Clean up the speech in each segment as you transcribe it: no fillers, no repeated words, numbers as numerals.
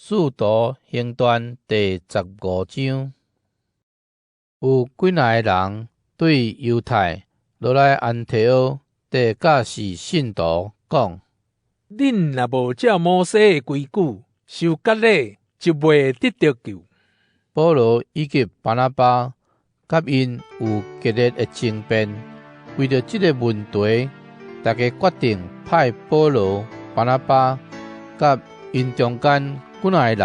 使徒行传第15章，有几若个人对犹太落来安提阿地教士信徒讲：恁若无照摩西的规矩受割礼，就袂得着救。保罗以及巴拿巴甲因有激烈的争辩，为着这个问题，大家决定派保罗、巴拿巴甲因中间几若个人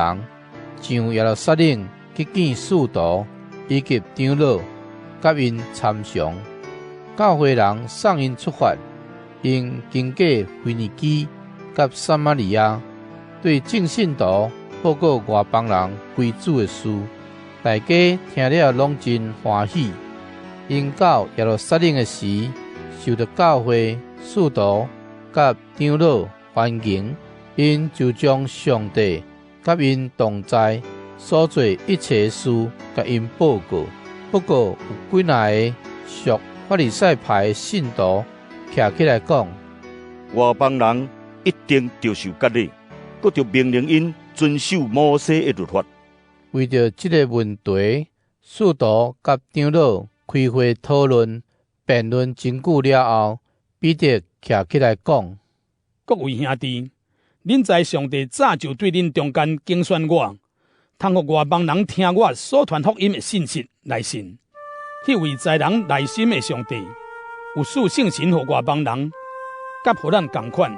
上耶路撒冷去见使徒以及长老，甲因参详。教会人送因出发，因经过腓尼基甲撒玛利亚，对正信徒报告外邦人归主的事。大家听了拢真欢喜。因到耶路撒冷的时，受到教会使徒甲长老欢迎，因就将上帝甲因同在所做一切的事甲因报告。不过有几若个属法利赛派的信徒徛起来讲：外邦人一定着受割礼，搁着命令因遵守摩西的律法。为着这个问题，使徒甲长老开会讨论、辩论真久了后，彼得徛起来讲：各位兄弟，恁知上帝早就对恁中间拣选我，通互外邦人听我所传福音的信息来信。迄位在人内心的上帝，有赐圣神互外邦人，甲互咱同款，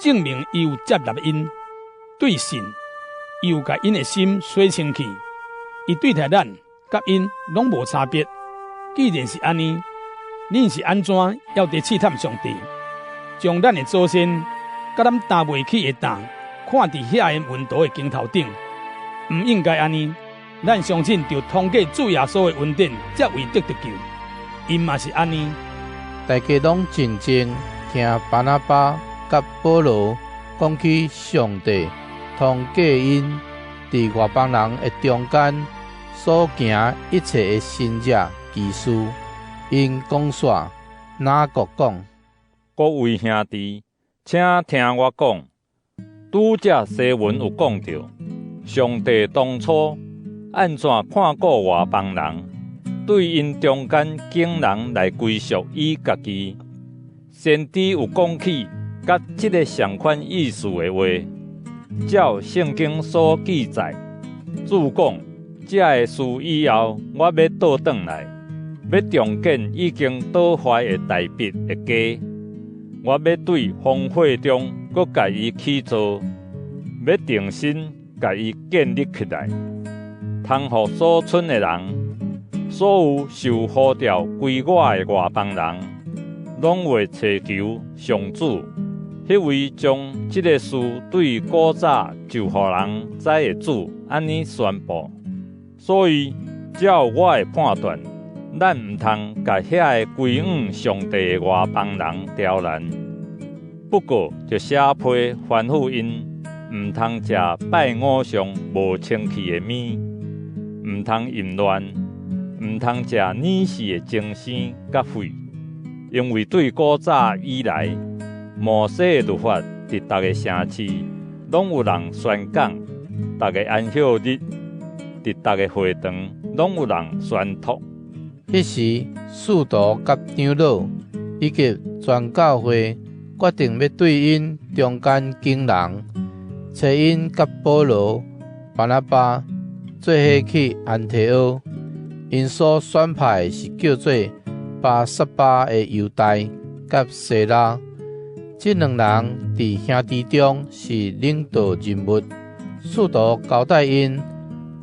证明伊有接纳因。对神，伊有甲因的心洗清去，伊对待咱甲因拢无差别。既然是安尼，恁是安怎要得试探上帝，将咱的祖先甲咱担袂起的担，看伫遐个运道的经头顶？毋应该安尼。咱相信，就通过主耶稣的恩典，才会得救。因嘛是安尼。大家拢静静听巴拿巴甲保罗讲起上帝通过因伫外邦人的中间所行一切的神迹奇事。因讲煞哪个讲：各位兄弟，请听我讲。拄则西文有讲到，上帝当初安怎看顾外邦人，对因中间竟人来归属伊家己。先知有讲起甲这个相款意思的话，照圣经所记载，主讲这个事以后，我要倒转来，要重建已经倒坏的大壁的家，我要对荒废中搁甲伊起造，要重新甲伊建立起来。通互所剩的人，所有受呼召归我的外邦人，拢会祈求上主，迄位将这个事对古早就互人知的主安尼宣布。所以，照我的判断，咱毋通甲遐个归往上帝的外邦人刁难。不过，就写批吩咐因，毋通食拜偶像无清气的面。毋通淫乱，毋通食拟死的精生甲血，因为对古早以来，摩西的律法伫逐个城市拢有人宣讲，逐个安息日伫逐个会堂拢有人宣读。迄时，使徒甲长老以及全教会决定要对因中间经人，找因甲保罗、巴拿巴做伙去安提阿。因所选派是叫做巴撒巴的犹大甲西拉，这两人伫兄弟中是领导人物。使徒交代因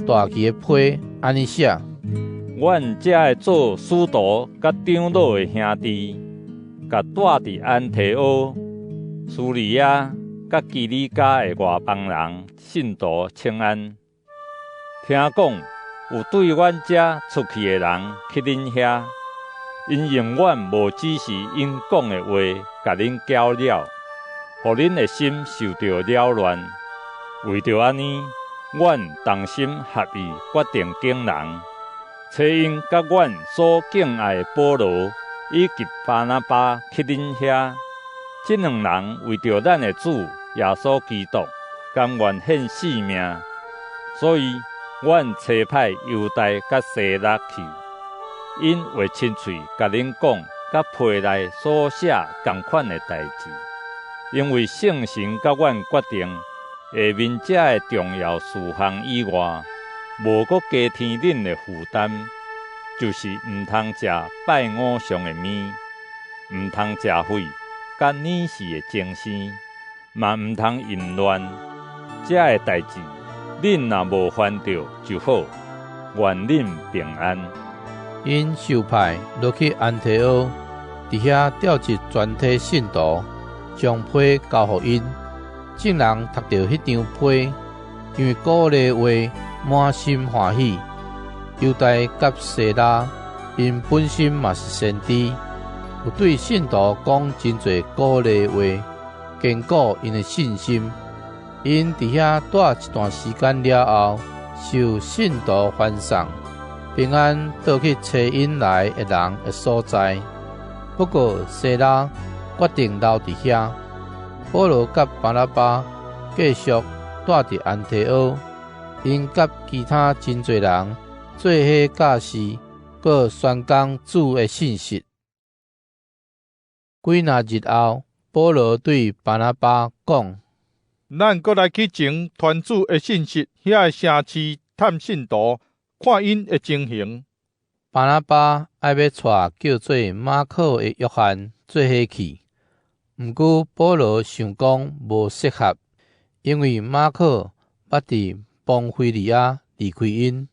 大旗的批安尼写：阮这个做使徒甲长老的兄弟，甲住伫安提阿、苏利亚甲基里加的外邦人信徒请安。听讲有对阮遮出去的人去恁遐，因永远无只是因讲的话，甲恁搅了，互恁的心受到扰乱。为着安尼，阮同心合意，决定敬人，找因甲阮所敬爱的保罗以及巴拿巴去恁遐。这两人为着咱的主耶稣基督，甘愿献性命，所以阮差派犹大甲西拉去，因会亲嘴甲恁讲，甲批内所写同款的代志。因为圣神甲阮决定，下面这的重要事项以外，无搁加添恁的负担，就是毋通食拜偶像的面，毋通食血，甲女士的精生，嘛毋通淫乱。这的代志，恁若无犯着就好，愿恁平安。因受派落去安提阿，伫遐调集全体信徒，将批交互因。众人读到迄张批，因为鼓励话满心欢喜。犹大甲西拉，因本身嘛是先知，有对信徒讲真侪鼓励话，坚固因的信心。因伫遐待一段时间了后，受信徒欢送，平安倒去找因来的人的所在。不过西拉决定留伫遐。保罗甲巴拿巴继续住伫安提阿，因甲其他真侪人做伙教示，搁宣讲主的信息。几若日后，保罗对巴拿巴讲：“咱搁来去前传主的信息，遐的城市探信徒，看因的情形。”巴拿巴爱要带叫做马可的约翰做伙去。毋过保罗想讲无适合，因为马可捌伫邦菲利亚离开因，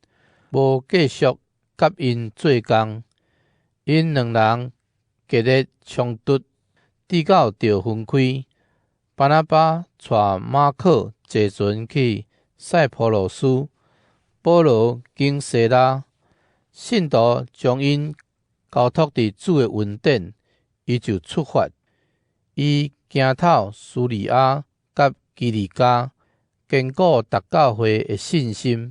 无继续甲因做工。因两人激烈冲突，直到着分开。巴拿巴带马可坐船去塞浦路斯，保罗经西拉，信徒将因交托伫主的恩典，伊就出发。伊行透苏利亚甲基利家，坚固逐教会的信心。